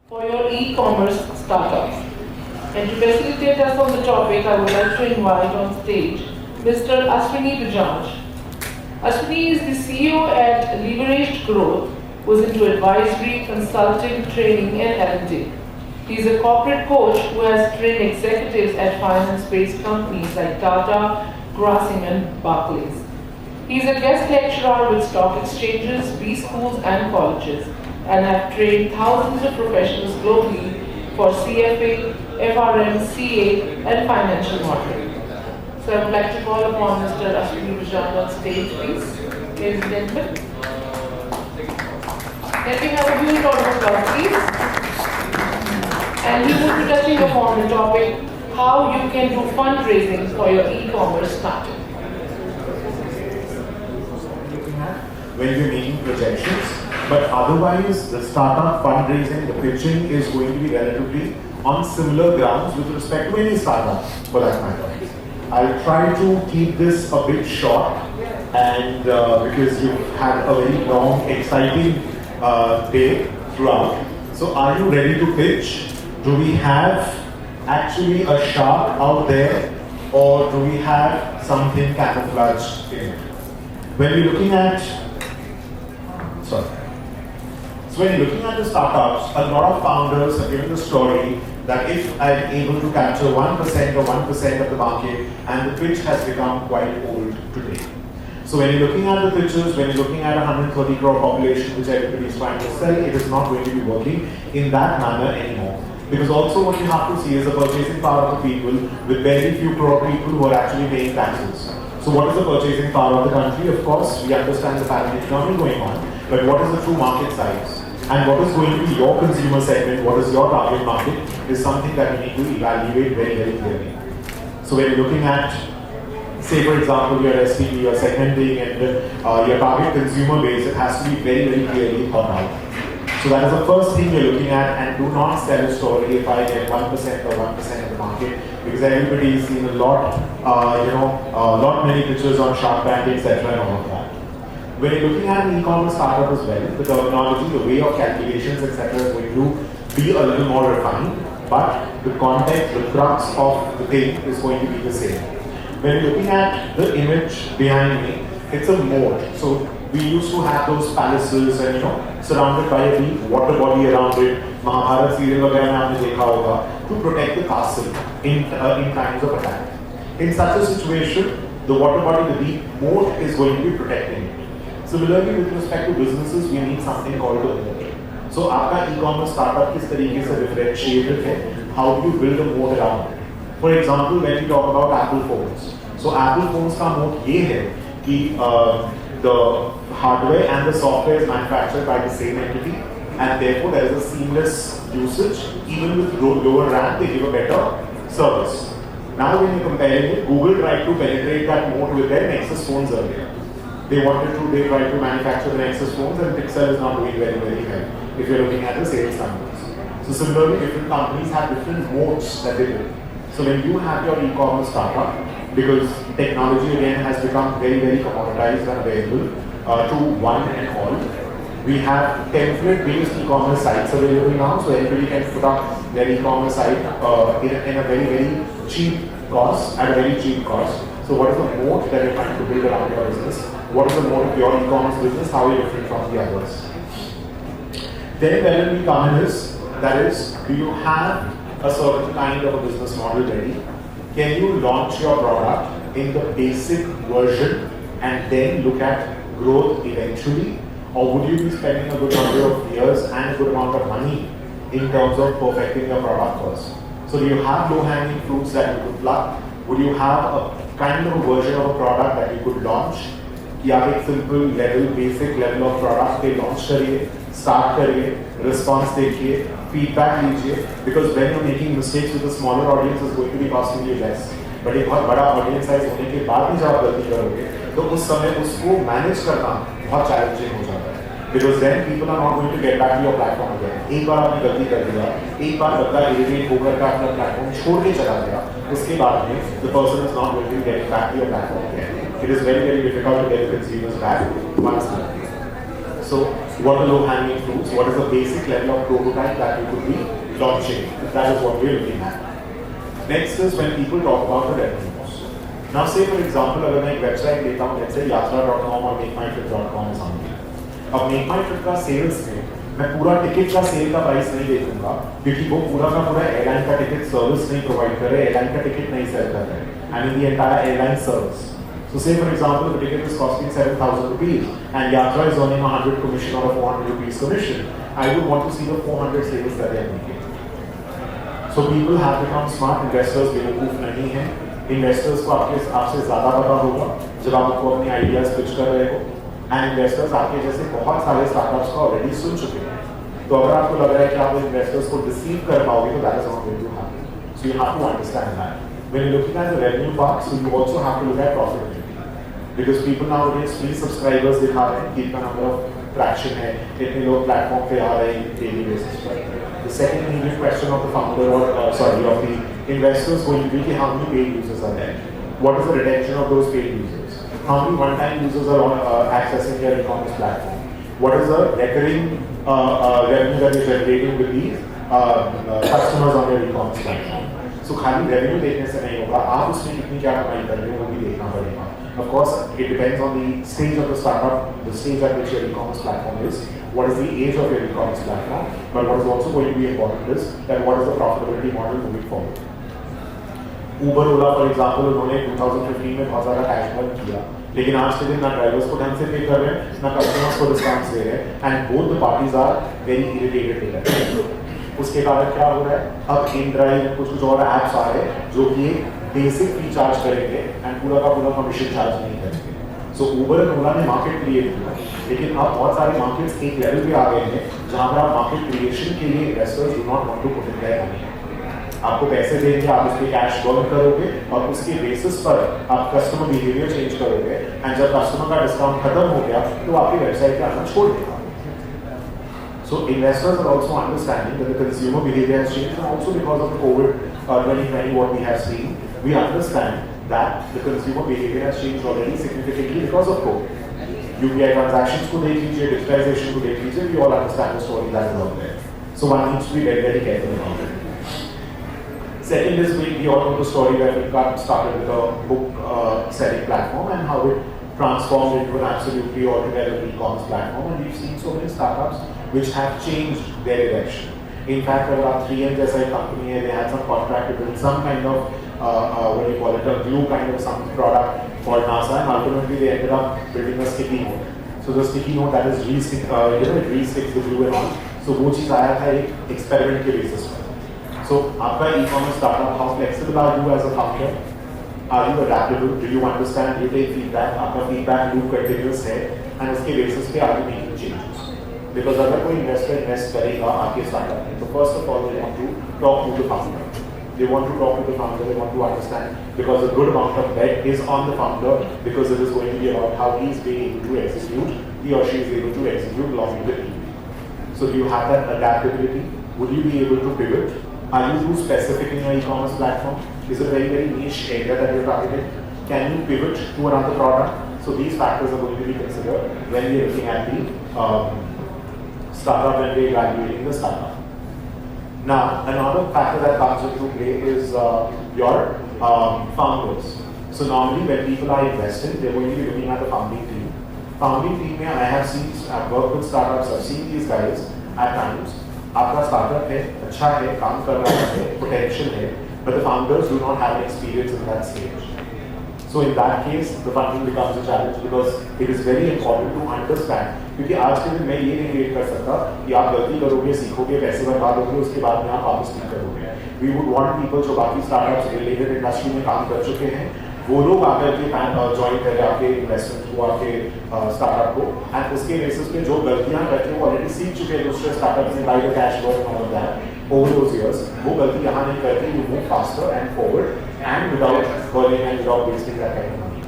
for your e-commerce startups. And to facilitate us on the topic, I would like to invite on stage Mr. Aswini Bajaj. Aswini is the CEO at Leveraged Growth, who is into advisory, consulting, training, and L&D. He is a corporate coach who has trained executives at finance-based companies like Tata, Grasim, and Barclays. He is a guest lecturer with stock exchanges, B schools, and colleges, and have trained thousands of professionals globally for CFA, FRM, CA, and financial modeling. So I would like to call upon Mr. Aswini Bajaj on stage, please. Ladies and gentlemen. Can we have a huge round of applause, please? And he will be touching upon the topic, how you can do fundraising for your e-commerce startup. When you're making projections, but otherwise the startup fundraising, the pitching is going to be relatively on similar grounds with respect to any startup for that matter. I'll try to keep this a bit short and because you've had a very long, exciting day throughout. So are you ready to pitch? Do we have actually a shark out there, or do we have something camouflaged in it? When we're looking at So when you're looking at the startups, a lot of founders have given the story that if I'm able to capture 1% or 1% of the market, and the pitch has become quite old today. So when you're looking at the pitches, when you're looking at a 130 crore population which everybody is trying to sell, it is not going to be working in that manner anymore. Because also what you have to see is the purchasing power of the people, with very few crore people who are actually paying taxes. So what is the purchasing power of the country? Of course, we understand the parallel economy going on, but what is the true market size? And what is going to be your consumer segment, what is your target market, is something that we need to evaluate very, very clearly. So when you're looking at, say for example, your SPP, your segmenting, and your target consumer base, it has to be very, very clearly thought out. So that is the first thing you're looking at, and do not sell a story if I get 1% or 1% of the market, because everybody is seeing a lot, many pictures on Shark Tank, etc. and all of that. When you're looking at an e-commerce startup as well, the terminology, the way of calculations, etc. is going to be a little more refined, but the context, the crux of the thing is going to be the same. When you're looking at the image behind me, it's a moat. So we used to have those palaces and surrounded by a deep water body around it. Mahabharata serial वगैरह में आपने देखा होगा, to protect the castle in times of attack. In such a situation, the water body, the deep moat, is going to be protecting it. Similarly, with respect to businesses, we need something called a moat. So, आपका e-commerce startup किस तरीके से differentiated है? How do you build a moat around it? For example, when we talk about Apple phones, so Apple phones का moat ये है कि the hardware and the software is manufactured by the same entity, and therefore there is a seamless usage. Even with lower RAM, they give a better service. Now, when you're comparing it, Google tried to penetrate that moat with their Nexus phones earlier. They tried to manufacture the Nexus phones, and Pixel is not doing very, very well if you're looking at the sales numbers. So similarly, different companies have different moats that they do. So when you have your e-commerce startup, because technology again has become very, very commoditized and available to one and all, we have template-based e-commerce sites available now, so everybody can put up their e-commerce site in a very, very cheap cost, at a very cheap cost. So what is the moat that you're trying to build around your business? What is the moat of your e-commerce business? How are you different from the others? Then where we come in is, that is, do you have a certain kind of a business model ready? Can you launch your product in the basic version and then look at growth eventually? Or would you be spending a good number of years and a good amount of money in terms of perfecting your product first? So do you have low-hanging fruits that you could pluck? Would you have a kind of a version of a product that you could launch? या एक simple level, basic level of product पे launch करिए, start करिए, response देखिए, feedback लीजिए, because when you are making mistakes with a smaller audience is going to be costing you less, but एक बहुत बड़ा ऑडियंस साइज होने के बाद भी जब आप गलती करोगे तो उस समय उसको मैनेज करना बहुत चैलेंजिंग हो जाता है, because then people are not going to get back to your platform again. एक बार आपने गलती कर दिया, एक बार बंदा इरिटेट होकर का अपना प्लेटफॉर्म छोड़ के चला गया, उसके बाद में the person is not going to get back to your platform again. It is very, very difficult to get the consumers back once more. So what are low-hanging fruits? What is the basic level of prototype that you could be launching? That is what we're looking at. Next is when people talk about the revenues. Now say for example, अगर मैं एक website लेता हूँ, let's say yatra.com or makemytrip.com or something. अब makemytrip का sales में मैं पूरा टिकट का सेल का प्राइस नहीं देखूंगा क्योंकि वो पूरा का पूरा एयरलाइन का टिकट सर्विस नहीं प्रोवाइड कर रहे, एयरलाइन का टिकट नहीं सेल कर रहे, and in the entire airline service. So say for example, the ticket is costing 7,000 rupees and Yatra is earning 100 commission or a 400 rupees commission. I would want to see the 400 sales that they are making. So people have become smart. Investors बेवकूफ नहीं हैं. Investors को आपसे ज़्यादा पता होगा जब आप उनको अपनी आइडियाज पिच कर रहे हो. And investors आपके जैसे बहुत सारे स्टार्टअप्स को ऑलरेडी सुन चुके हैं. तो अगर आपको लग रहा है कि आप इन्वेस्टर्स को डिसीव कर पाओगे तो that is not going to happen. So you have to understand that. When you're looking at the revenue part, so you also have to look at profitability. Because people nowadays free subscribers दिखा रहे हैं, कितना number of traction है, कितने लोग platform पे आ रहे हैं daily basis पर. The second immediate question of the founder or of the investors going to be how many paid users are there? What is the retention of those paid users? How many one-time users are accessing your e-commerce platform? What is the recurring revenue that you're generating with these customers on your e-commerce platform? So खाली revenue देखने से नहीं होगा, आप उसमें कितनी क्या कमाई कर रहे हो वो भी देखना पड़ेगा. Of course, it depends on the stage of the startup, the stage at which your e-commerce platform is, what is the age of your e-commerce platform, but what is also going to be important is that what is the profitability model moving forward. Uber, Ola, for example, उन्होंने 2015 में बहुत ज़्यादा cash burn किया, लेकिन आज के दिन ना ड्राइवर्स को ढंग से पे कर रहे हैं, ना कस्टमर्स को डिस्काउंट्स दे रहे हैं, and both the parties are very irritated with that. उसके कारण क्या हो रहा है? अब InDrive कुछ और apps आ रहे हैं जो कि बेसिक फी चार्ज करेंगे एंड पूरा का पूरा कमीशन चार्ज नहीं करेंगे. सो Uber एंड Ola ने मार्केट क्रिएट किया, लेकिन अब बहुत सारे मार्केट्स एक लेवल पे आ गए हैं जहां पर आप मार्केट क्रिएशन के लिए investors do not want to put in their money. आपको पैसे देंगे, आप उसके कैश बर्न करोगे और उसके बेसिस पर आप कस्टमर बिहेवियर चेंज करोगे एंड जब कस्टमर का डिस्काउंट खत्म हो गया तो आपकी वेबसाइट पे आना छोड़ देगा. So investors are also understanding that the consumer behavior has changed, and also because of the COVID 2020 what we have seen, we understand that the consumer behavior has changed already significantly because of COVID. UPI transactions को देख लीजिए, digitization को देख लीजिए, we all understand the story that is out there. So one needs to be very, very careful about it. Second is we all know the story where we got started with a book selling platform and how it transformed into an absolutely altogether e-commerce platform, and we've seen so many startups which have changed their direction. In fact, around 3M जैसा एक company है, they had some contract to build some kind of what do you call it, a glue kind of some product for NASA, and ultimately they ended up building a sticky note. So the sticky note that is it re-sticks the glue and all. So वो चीज़ आया था एक experiment के basis पर. So आपका e-commerce startup, how flexible are you as a founder? Are you adaptable? Do you understand? Do you take feedback? आपका feedback loop continuous है, and उसके basis पे are you making changes? Because अगर कोई investor invest करेगा आपके startup में, तो first of all they want to talk to the founder. They want to talk to the founder. They want to understand, because a good amount of bet is on the founder, because it is going to be about how he is being able to execute, he or she is able to execute along with the team. So do you have that adaptability? Would you be able to pivot? Are you too specific in your e-commerce platform? Is it a very, very niche area that you're targeting? Can you pivot to another product? So these factors are going to be considered when we're looking at the startup and we're evaluating the startup. Now, another factor that comes into play is your founders. So normally when people are investing, they're going to be looking at the founding team. Founding team, I have seen, I've worked with startups, I've seen these guys at times. आपका startup है, अच्छा है, काम कर रहा है, potential है, but the founders do not have experience in that stage. So in that case, the funding becomes a challenge, because it is very important to understand. क्योंकि आज के दिन मैं ये नहीं वेट कर सकता कि आप गलती करोगे, सीखोगे, पैसे बर्बाद होगे, उसके बाद में आप वापस नहीं करोगे. We would want people जो बाकी startups related industry में काम कर चुके हैं, वो लोग आकर के ज्वाइन करें आपके इन्वेस्टमेंट को, आपके स्टार्टअप को, एंड उसके बेसिस पे जो गलतियां करते हैं वो ऑलरेडी सीख चुके हैं दूसरे स्टार्टअप में, by the cash burn all that over those years, वो गलती यहाँ नहीं करती. You move faster and forward and without burning and without wasting that kind of money.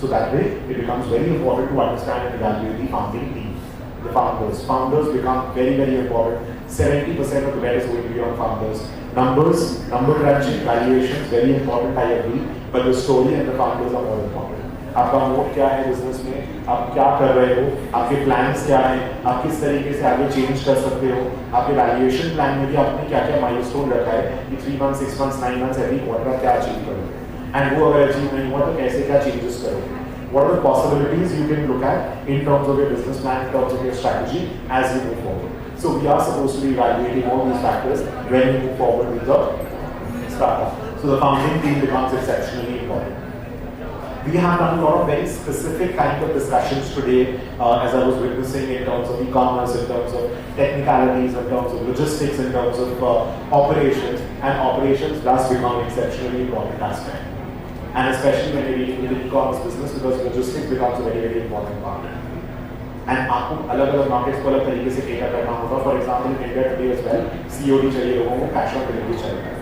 So that way, it becomes very important to understand and evaluate the founding team, the founders. Founders become very, very important. 70% of the bet is going to be on founders. Numbers, number crunching, valuations, very important, I agree, but the story and the founders are more important. आपका mode क्या है business में, आप क्या कर रहे हो, आपके प्लान्स क्या हैं, आप किस तरीके से आगे चेंज कर सकते हो, आपके वैल्यूएशन प्लान में भी आपने क्या क्या माइलस्टोन रखा है कि 3 months, 6 months, 9 months every quarter आप क्या अचीव करोगे, एंड वो अगर अचीव नहीं हुआ तो कैसे क्या चेंजेस करोगे. What are the possibilities you can look at in terms of your business plan, in terms of your strategy as you move forward? So we are supposed to be evaluating all these factors when we move forward with the startup. So the founding team becomes exceptionally important. We have done a lot of very specific kind of discussions today as I was witnessing in terms of e-commerce, in terms of technicalities, in terms of logistics, in terms of operations, and operations does become exceptionally important aspect. And especially when you're dealing with the e-commerce business, because logistics becomes a very, very important part. And आपको अलग-अलग markets को अलग तरीके से cater करना होगा. For example, in India today as well, COD चाहिए लोगों को, cash on delivery चाहिए.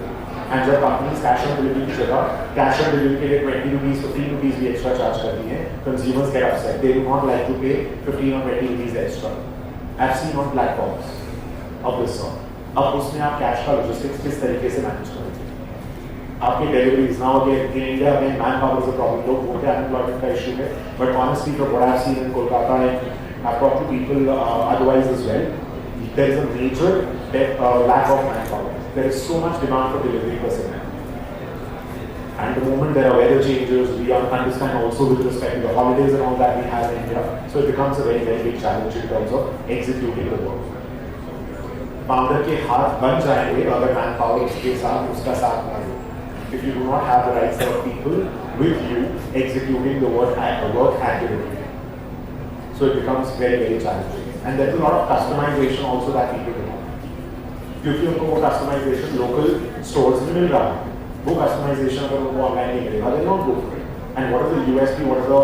And जब companies cash on delivery की जगह cash on delivery के लिए 20 rupees, 15 rupees भी extra charge करती हैं, consumers get upset. They do not like to pay 15 or 20 rupees extra. I've seen on platforms of this sort. अब उसमें आप cash का logistics किस तरीके से manage करोगे? आपके deliveries now again in India में manpower is a problem. लोग बोलते हैं अनएम्प्लॉयमेंट का इशू है, but honestly from what I have seen in Kolkata and I talk to people otherwise as well, there is a major lack of manpower. There is so much demand for delivery personnel. And the moment there are weather changes, we understand also with respect to the holidays and all that we have in India, so it becomes a very, very big challenge in terms of executing the work. Founder के हाथ बन जाएंगे अगर man power उसके साथ उसका साथ ना हो. If you do not have the right set of people with you executing the work accurately. So it becomes very, very challenging. And there is a lot of customization also that people do. क्योंकि उनको वो customization local stores में मिल रहा है, वो customization अगर उनको online नहीं मिलेगा, they don't go for it. And what is the USP, what is the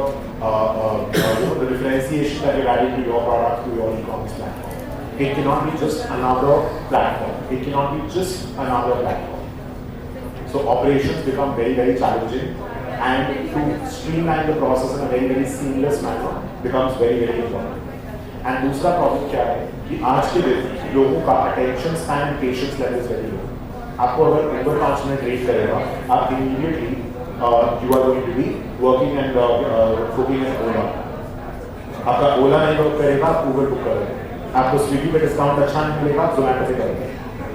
the differentiation that you're adding to your product, to your e-commerce platform? It cannot be just another platform. It cannot be just another platform. So operations become very, very challenging, and to streamline the process in a very, very seamless manner becomes very, very important. And दूसरा problem क्या है कि आज के दिन लोगों का attention span and patience level is very low. आपको अगर Uber 5 मिनट वेट करेगा, आप immediately you are going to be working and booking an Ola. आपका Ola नहीं बुक करेगा, आप Uber बुक करेंगे. आपको Swiggy पे डिस्काउंट अच्छा नहीं मिलेगा, आप Zomato पे करेंगे.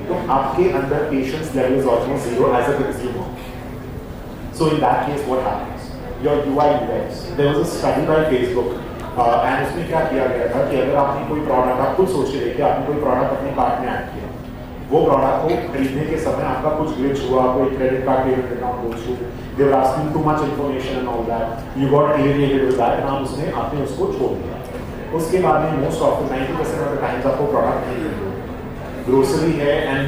तो आपके अंदर patience level is almost zero as a consumer. So in that case what happens, your UI UX, there was a study by Facebook and उसमें क्या किया गया था कि अगर आपने कोई प्रोडक्ट, आप खुद सोच के देखिए, आपने कोई प्रोडक्ट अपने कार्ट में ऐड किया, वो प्रोडक्ट को खरीदने के समय आपका कुछ ग्लिच हुआ, कोई credit card payment account goes through, they were asking too much information and all that, you got alienated with that and आपने उसको छोड़ दिया. उसके बाद में most of 90% of the times आपको प्रोडक्ट नहीं मिलेगा. ग्रोसरी है एंड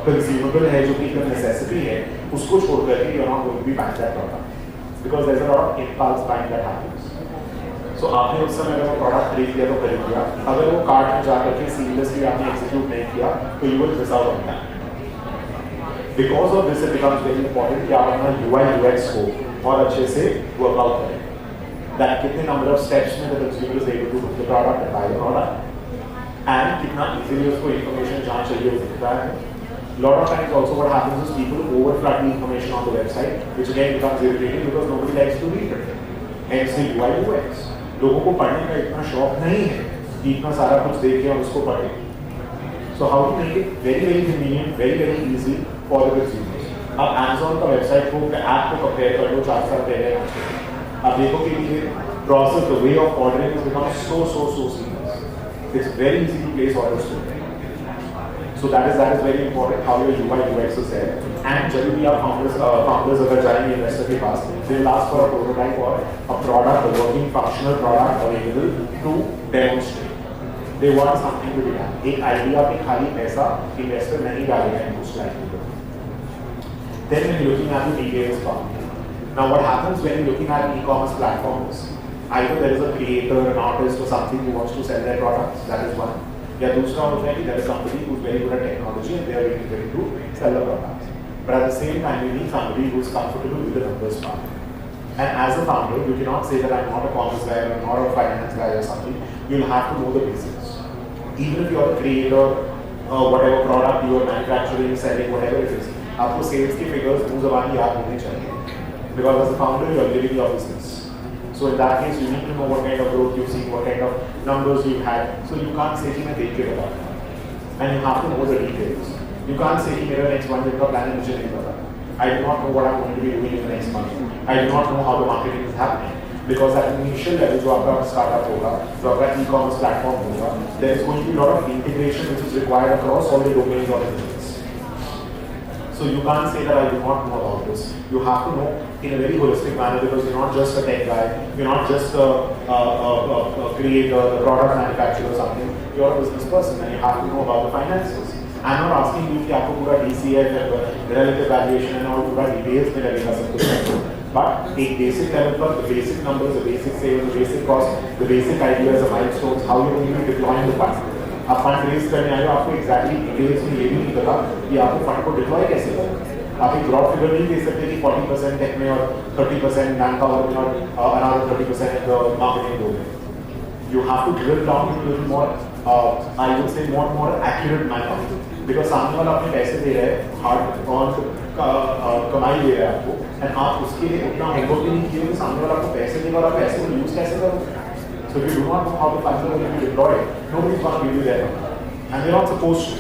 कंज्यूमेबल है जो कि एक नेसेसिटी है, उसको छोड़ करके you are not going to be buying that product because there is a lot of impulse buying that happens. So आपने उस समय अगर वो प्रोडक्ट खरीद लिया तो खरीद लिया, अगर वो कार्ट में जाकर के सीमलेसली आपने एग्जीक्यूट नहीं किया तो you will miss out on that. Because of this it becomes very important कि आप अपना UI UX को और अच्छे से वर्कआउट करें. दैट कितने नंबर ऑफ स्टेप्स में the consumer is able to book the product and buy the product, and कितना इजीली उसको इन्फॉर्मेशन जहाँ चाहिए वो दिखता है. Lot of times also what happens is people overflood the information on the website, which again becomes irritating because nobody likes to read it. Hence the UI UX. लोगों को पढ़ने का इतना शौक नहीं है कि इतना सारा कुछ देखें और उसको पढ़ें. So how to make it very, very convenient, very, very easy for the consumers. आप Amazon का वेबसाइट को, ऐप को कंपेयर कर लो 4 साल पहले, आप देखो कि ये process, the way of ordering has become so seamless. It's very easy to place orders today. So that is very important how your UI UX is there. And जब भी आप founders अगर जाएंगे investor के पास, they will ask for a prototype or a product, a working functional product available to demonstrate. They want something to be done. एक idea पे खाली पैसा investor नहीं डालेगा most likely. Then when you're looking at the details part. Now what happens when you're looking at e-commerce platforms? Either there is a creator, an artist or something who wants to sell their products. That is one. या दूसरा होता है कि there is somebody who is very good at technology and they are really ready to sell the products. But at the same time, you need somebody who is comfortable with the numbers part. And as a founder, you cannot say that I'm not a commerce guy or not a finance guy or something. You'll have to know the basics. Even if you're a creator, whatever product you are manufacturing, selling, whatever it is, आपको sales के figures मुँह ज़बानी याद होने चाहिए. Because as a founder, you are living your business. So in that case, you need to know what kind of growth you've seen, what kind of numbers you've had. So you can't say कि मैं देख के बताऊंगा. And you have to know the details. You can't say कि मेरा next 1 year का plan है मुझे नहीं पता. I do not know what I'm going to be doing in the next month. I do not know how the marketing is happening. Because at the initial level, जो आपका startup होगा, जो आपका e-commerce platform होगा, there is going to be a lot of integration which is required across all the domains of the business. So you can't say that I do not know about this. You have to know in a very holistic manner because you're not just a tech guy, you're not just a creator, a product manufacturer or something. You're a business person and you have to know about the finances. I'm not asking you कि आपको पूरा DCF, relative valuation and all पूरा details में लगेगा सब कुछ. But एक basic level पर the basic numbers, the basic sales, the basic cost, the basic ideas, the milestones, how you're going to be deploying the fund. आप fund raise करने आए हो आपको एक्जैक्टली डिटेल्स में ये भी नहीं पता कि आपको फंड को डिप्लॉय कैसे करना. आप एक ब्रॉड फिगर नहीं दे सकते कि 40% टेक में और 30% मैन पावर में और another 30% मार्केटिंग में. You have to drill down to a little more, I would say more accurate manner. Because सामने वाला अपने पैसे दे रहा है, हार्ड और कमाई दे रहा है आपको, and आप उसके लिए उतना होमवर्क नहीं किए कि सामने वाला आपको पैसे देगा और आप पैसे को यूज कैसे करोगे. So if you do not know how the funds are going to be deployed, nobody is going to give you that number. And they're not supposed to.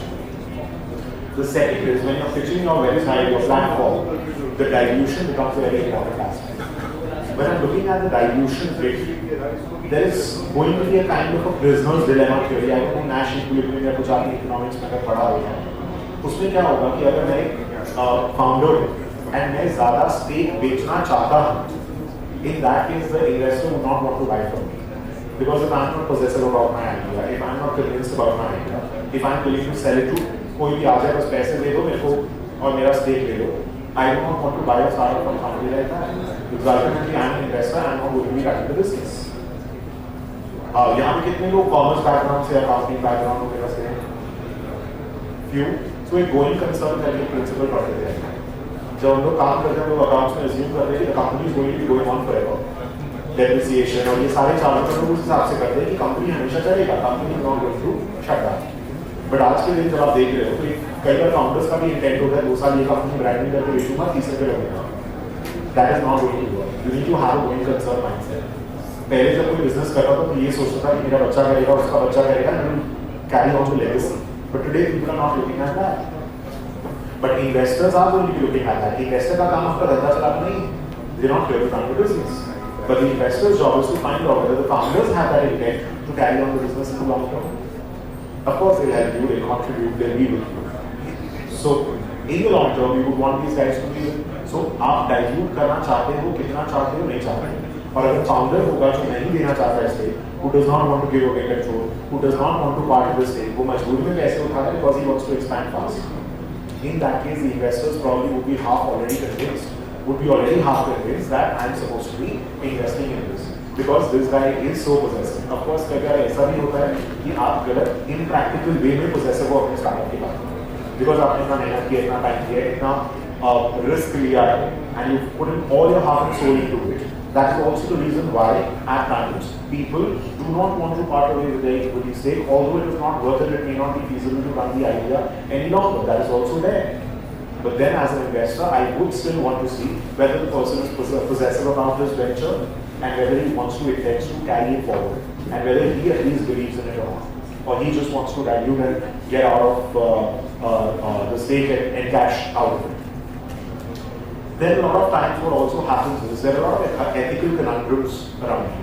The second is when you're pitching your website, your platform, the dilution becomes a very important aspect. When I'm looking at the dilution rate, there is going to be a kind of a prisoner's dilemma theory. I don't know national equilibrium या कुछ आपने economics में अगर पढ़ा होगा, उसमें क्या होगा कि अगर मैं एक founder हूँ and मैं ज़्यादा stake बेचना चाहता हूँ, in that case the investor would not want to buy from me. Because if I'm not possessive about my idea, if I'm not convinced about my idea, if I'm willing to sell it to कोई भी आ जाए बस पैसे दे दो मेरे को और मेरा stake ले लो, I do not want to buy a startup from somebody like that. Because ultimately I'm an investor, I'm not going to be running the business. यहाँ पे कितने लोग commerce background से या accounting background वगैरह से हैं? Few. So एक going concern करके principle पढ़ते थे. जब हम लोग काम करते हैं लोग accounts में assume करते हैं कि the company is going to be going on forever. Depreciation और ये सारे चार्जेस तो उस हिसाब से करते हैं कि कंपनी हमेशा चलेगा, company is not going to shut down. But आज के दिन जब आप देख रहे हो तो कई बार फाउंडर्स का भी इंटेंट होता है 2 साल ये कंपनी ब्रांडिंग करके बेचूंगा, तीसरे पे लगेगा. That is not going to work. You need to have a going concern mindset. पहले जब कोई बिजनेस करता था तो ये सोचता था कि मेरा बच्चा करेगा, उसका बच्चा करेगा, carry on the legacy. But today people are not looking at that. But investors are going to be looking at that. Investor का काम आपका धंधा चलाना नहीं, they not here to run the business. But the investor's job is to find out whether the founders have that intent to carry on the business in the long term. Of course, they'll help you, they'll contribute, they'll be with you. So, in the long term, you would want these guys to be with. So, आप dilute करना चाहते हो, कितना चाहते हो, नहीं चाहते. और अगर founder होगा जो नहीं देना चाहता है stake, who does not want to give away control, who does not want to part of the stake, वो मजबूरी में पैसे उठाता है because he wants to expand fast. In that case, the investors probably would be already half convinced that I'm supposed to be investing in this because this guy is so possessive. Of course, कई बार ऐसा भी होता है कि आप गलत impractical way में possessive हो अपने startup के बाद, because आपने इतना मेहनत किया, इतना टाइम किया, इतना risk लिया है, and you put in all your heart and soul into it. That is also the reason why at times people do not want to part away with their equity stake, although it is not worth it. It may not be feasible to run the idea any longer. That is also there. But then as an investor, I would still want to see whether the person is possessive about this venture and whether he wants to intends to carry it forward and whether he at least believes in it or not. Or he just wants to dilute and get out of the stake and cash out of it. Then a lot of times what also happens is there are a lot of ethical conundrums around you.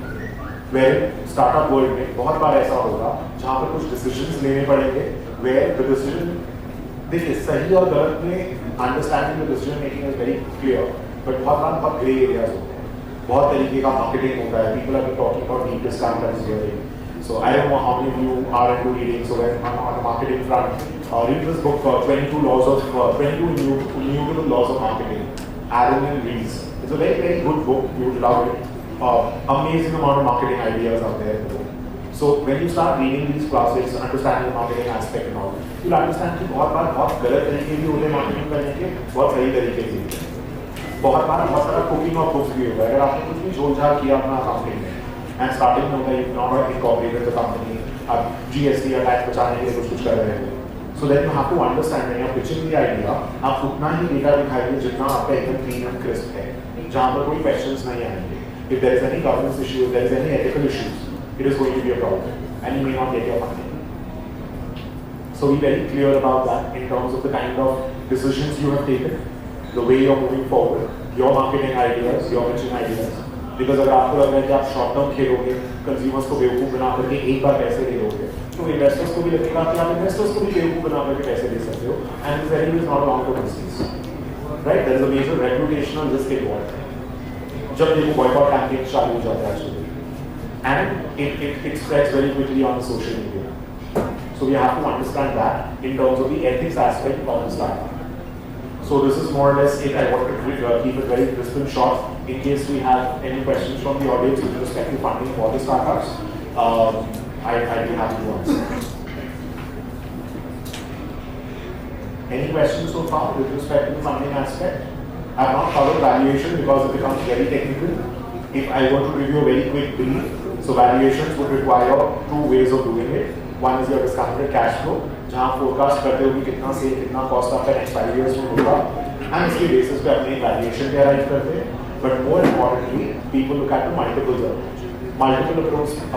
Where startup world में बहुत बार ऐसा होगा जहाँ पर कुछ decisions लेने पड़ेंगे where the decision देखिए सही और गलत में understanding the decision making is very clear, but बहुत ग्रे एरियाज होते हैं, बहुत तरीके का मार्केटिंग होता है. People are talking about deep discount and hearing. So I don't know how many you are into reading. So when on the marketing front, read this book 22 laws of 22 new laws of marketing. Aaron and Rees. It's a very good book. You would love it. Amazing amount of marketing ideas out there. So when you start reading these classics, understanding the marketing aspect and all, you'll understand कि बहुत गलत तरीके भी होते हैं marketing करने के, बहुत सही तरीके भी होते हैं. बहुत सारा कुकिंग और कुक्स भी होगा. अगर आपने कुछ भी झोल-झाल किया अपना अकाउंटिंग में, एंड स्टार्टिंग में होता है you not incorporated the company, आप जीएसटी या टैक्स बचाने के लिए कुछ कर रहे हो. So then you have to understand when you're pitching the idea, आप उतना ही डेटा दिखाइए जितना आपका एकदम क्लीन एंड क्रिस्प है, जहाँ पर कोई क्वेश्चंस नहीं आएंगे. if there is any governance issue, if there is any ethical issues, it is going to be a problem, and you may not get your funding. So be very clear about that in terms of the kind of decisions you have taken, the way you're moving forward, your marketing ideas, your pitching ideas. Because अगर आपको लग रहा है कि आप short term खेलोगे, consumers को बेवकूफ़ बना करके एक बार पैसे दे दोगे, तो इन्वेस्टर्स को भी लगेगा कि आप इन्वेस्टर्स को भी बेवकूफ़ बना करके पैसे दे सकते हो, and this anyway is not a long-term business, right? There is a major reputational risk involved. जब देखो boycott campaign चालू हो जाता है actually, and it spreads very quickly on social media. So we have to understand that in terms of the ethics aspect of the startup. So this is more or less it. I wanted to keep it very crisp and short. In case we have any questions from the audience with respect to funding for the startups, I'd be happy to answer. Any questions so far with respect to the funding aspect? I have not covered valuation because it becomes very technical. If I were to give you a very quick brief, so valuations would require two ways of doing it. One is your discounted cash flow, जहाँ forecast करते हो कि कितना से कितना cost आपका next 5 years में होगा, and इसके basis पे अपने valuation पे arrive करते हैं. But more importantly, people look at the multiples approach. Multiple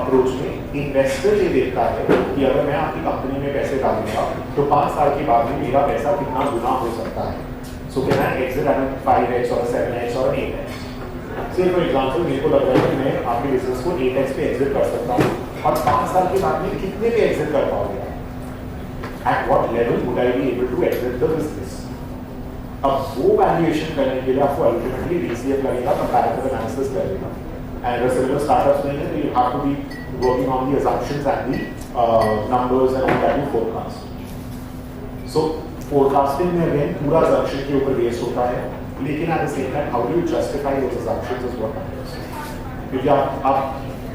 approach में investor ये देखता है कि अगर मैं आपकी कंपनी में पैसे डालूंगा, तो 5 साल के बाद में मेरा पैसा कितना गुना हो सकता है. So can I exit at a 5x or a 7x or an 8x? Say for example, मेरे को लग रहा है कि मैं आपके business को 8x पे exit कर सकता हूँ, और 5 साल के बाद में कितने पे exit कर पाओगे? At what level would I be able to exit the business? अब वो valuation करने के लिए आपको ultimately DCF लगेगा, comparative analysis लगेगा. And the similar startups नहीं है, तो you have to be working on the assumptions and the numbers and all that you forecast. So forecasting में again पूरा assumption के ऊपर based होता है, लेकिन at the same time how do you justify those assumptions is what matters. क्योंकि आप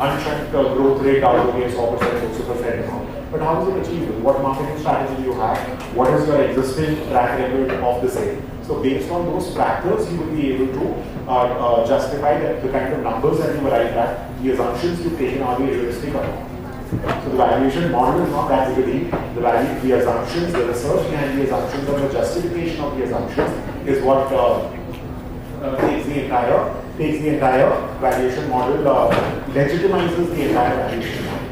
untracked growth rate डालोगे 100%, 200%, but how is it achievable? What marketing strategy you have? What is your existing track record of the same? So based on those factors, you will be able to justify the kind of numbers that you arrive at, the assumptions you've taken are they realistic or not. So the valuation model is not that big a deal. The assumptions, the research behind the assumptions, and the justification of the assumptions is what takes the entire valuation model, legitimizes the entire valuation model.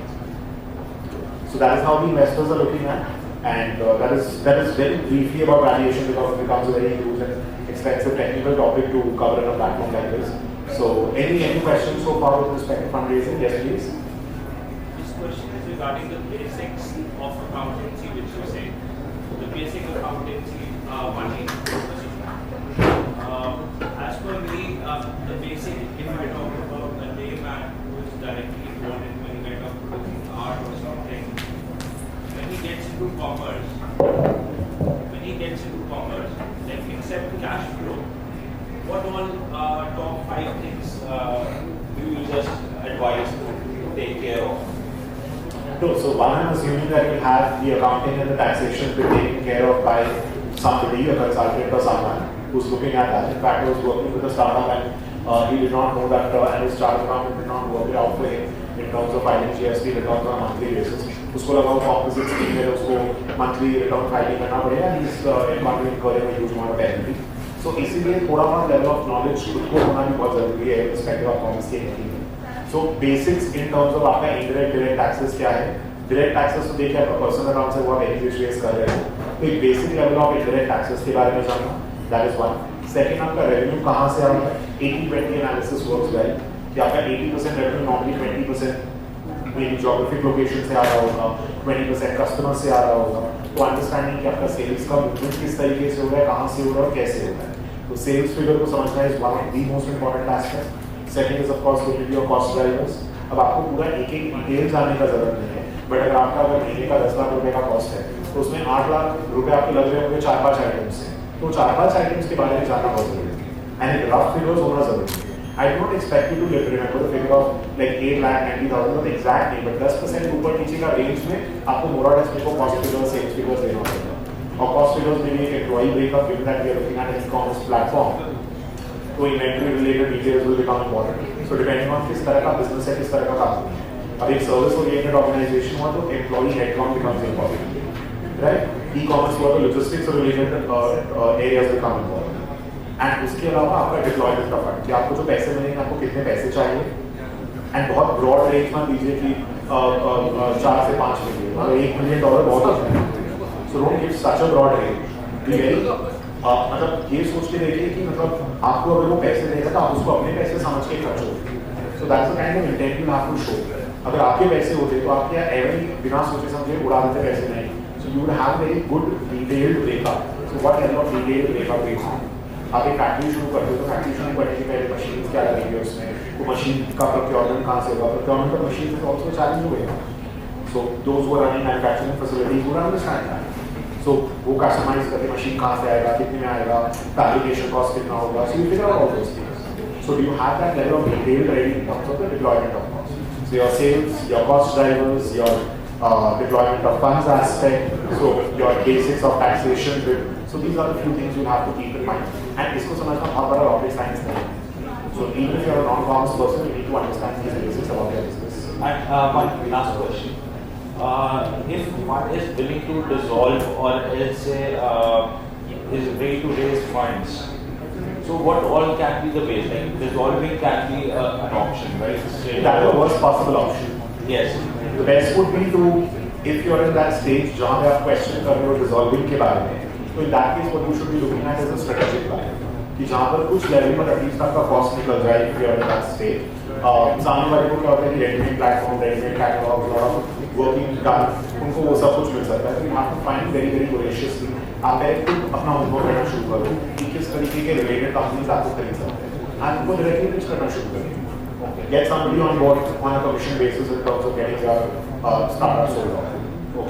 So that is how the investors are looking at, and that is very briefly about valuation because it becomes a very huge and expensive technical topic to cover in a platform like this. So any questions so far with respect to fundraising? Yes, please. This question is regarding the basics of accountancy, which you say. The basic accountancy funding. As per me, the basic, if I talk about a layman who is directly involved in any kind of producing art or something, when he gets into commerce, like except cash flow, what all top 5 things do you just advise to take care of? So one, I'm assuming that you have the accounting and the taxation to be taken care of by somebody, a consultant or someone who's looking at that. In fact, I was working with a startup and he did not know that and his charge accountant did not work it out for him in terms of filing GST returns on a monthly basis. उसको लगा उसको opposite scheme में उसको monthly return filing करना पड़ेगा and he's incurring a huge amount of penalty. So इसीलिए थोड़ा बहुत level of knowledge खुद को होना भी बहुत जरूरी है respective of commerce के entity में. So basics in terms of आपका indirect direct taxes क्या है? Direct taxes तो देखिए आपका personal account से वो आप any which ways कर रहे हो. तो एक basic level of indirect taxes के बारे में जानना. That is one. Second, आपका revenue कहाँ से आ रहा है? 80-20 analysis works well. कि आपका 80% revenue normally 20% maybe geographic location से आ रहा होगा, 20% customer से आ रहा होगा. तो understanding कि आपका sales का movement किस तरीके से हो रहा है, कहाँ से हो रहा है और कैसे हो रहा है. तो sales figure को समझना is one of the most important aspects. Second is of course going to be your cost drivers. अब आपको पूरा एक डिटेल जानने का जरूरत नहीं है, बट अगर आपका अगर महीने का 10 लाख रुपए का कॉस्ट है, तो उसमें 8 लाख रुपए आपके लग रहे होंगे 4-5 आइटम्स से. तो 4-5 आइटम्स के बारे में जानना बहुत जरूरी है. एंड एक रफ फिगर्स होना जरूरी है. I do not expect you to remember the figure of like 8,90,000 not exact नहीं, but 10% ऊपर नीचे का रेंज में आपको more or less मेरे को cost figures, sales figures देना पड़ेगा. और cost figures में भी एक employee breakup given that we are looking at an e-commerce platform, तो inventory related details will become important. So depending on किस तरह का business है, किस तरह का काम है. अब एक service oriented organization हुआ तो employee headcount becomes important, right? E-commerce हुआ तो logistics related areas become important. And उसके अलावा आपका डिप्लॉयमेंट का फंड, कि आपको जो पैसे मिलेंगे आपको कितने पैसे चाहिए, एंड बहुत ब्रॉड रेंज में दीजिए कि 4 से 5 मिलियन, मतलब $1 मिलियन बहुत होता है। So don't give such a broad range, be very मतलब ये सोच के देखिए कि मतलब आपको अगर वो पैसे देगा तो आप उसको अपने पैसे समझ के खर्च होगे। So that's the kind of intent you have to show. अगर आपके पैसे होते तो आप क्या एवं ही बिना सोचे समझे उड़ा देते पैसे नहीं। So you would have very good detailed breakup. So what level of detailed breakup based आप एक फैक्ट्री शुरू करते हो तो फैक्ट्री शुरू करने के पहले मशीन क्या लगेंगे उसमें, वो मशीन का प्रोक्योरमेंट कहाँ से होगा, procurement of machine is also challenge होगा। So those who are running manufacturing facilities would understand that. So वो कस्टमाइज करके मशीन कहाँ से आएगा, कितने में आएगा, फैब्रिकेशन कॉस्ट कितना होगा, so you figure out all those things. So do you have that level of detail ready in terms of the deployment of cost. So your sales, your cost drivers, your deployment of funds aspect, so your basics of taxation. So these are the few things you have to keep in mind. And इसको समझना बहुत बड़ा rocket science नहीं है. So even if you are a non-commerce person, you need to understand these basics about your business. And one last question. If one is willing to dissolve or is is ready to raise funds, so what all can be the ways? Like dissolving can be an option, right? That's the worst possible option. Yes. The best would be to, if you're in that stage जहाँ पे आप question कर रहे हो dissolving के बारे में, तो in that case what you should be looking at is a strategic plan. कि जहाँ पर कुछ level पर at least आपका cost निकल जाए if you're in that state. सामने वाले को क्या होता है कि ready-made platform, ready-made catalog, lot of working done, उनको वो सब कुछ मिल सकता है. So you have to find very very voraciously. आप एक अपना अनुभव करना शुरू करो कि किस तरीके के रिलेटेड कंपनीज आपको खरीद सकते हैं, आप उनको डायरेक्टली पिच करना शुरू करेंगे. Get somebody on board on a commission basis in terms of getting your startup sold off.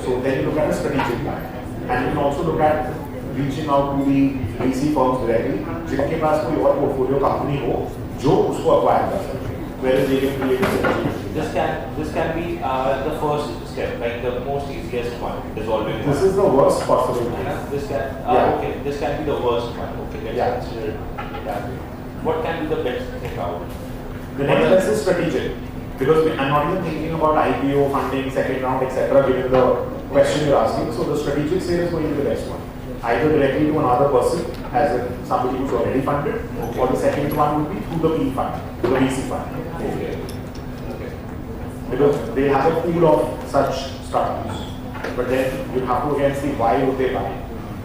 So then you look at a strategic plan, and you can also look at reaching out to the VC firms directly, जिनके पास कोई और portfolio company हो जो उसको acquire कर सके. Whereas they can create a synergy. This can be the first step, like the most easiest one, dissolving. This is the worst possible one. This can okay. This can be the worst one. Okay, let's Yeah. consider it. Yeah. What can be the best thing out? The next best is strategic, because I'm not even thinking about IPO, funding, second round, etc. Given the question you're asking, so the strategic sale is going to be the best one. Either directly to another person, as in somebody who's already funded, or the second one would be through the PE fund, the VC fund. Okay. Okay. Because they have a pool of such startups. But then you have to again see why would they buy?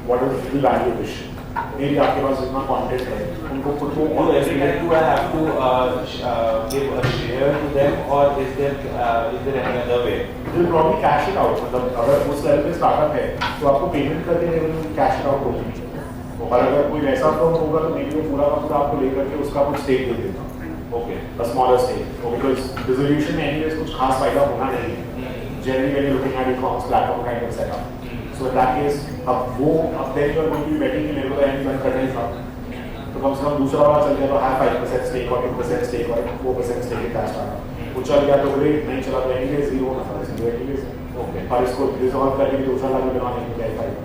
What is the value addition? Maybe आपके पास इतना content है, उनको खुद को So every time do I have to give a share to them, or is there any other way? They'll probably cash it out. मतलब अगर उस level पे स्टार्टअप है तो आपको पेमेंट करके लेवल में कैश इट आउट होगी. और अगर कोई वैसा फर्म होगा तो मेबी वो पूरा का पूरा आपको लेकर के उसका कुछ स्टेक दे देगा. Okay. A smaller stake. Because dissolution में anyways कुछ खास फायदा होना नहीं है. Generally when you're looking at e-commerce platform kind of setup. So in that case, अब then you're going to be betting कि मेरे को तो एंड बंद करना ही था. तो कम से कम दूसरा वाला चल गया तो have 5% stake और 2% stake और 4% stake in cash startup. वो चल गया तो great, नहीं चला तो anyways zero होना था. So anyways, okay. और इसको resolve करके दूसरा लाभ बनाने की क्या फायदा?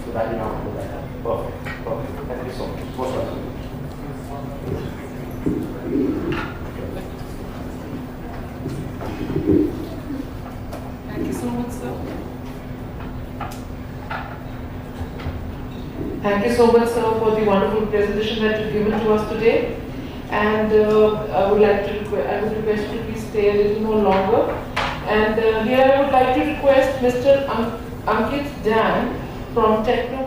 So that you have to look at. Perfect. Perfect. Thank you so much. Most welcome. Thank you so much, sir. Thank you so much, sir, for the wonderful presentation that you've given to us today. And I would request you to please stay a little more longer. And here I would like to request Mr. Ankit Jain from Techno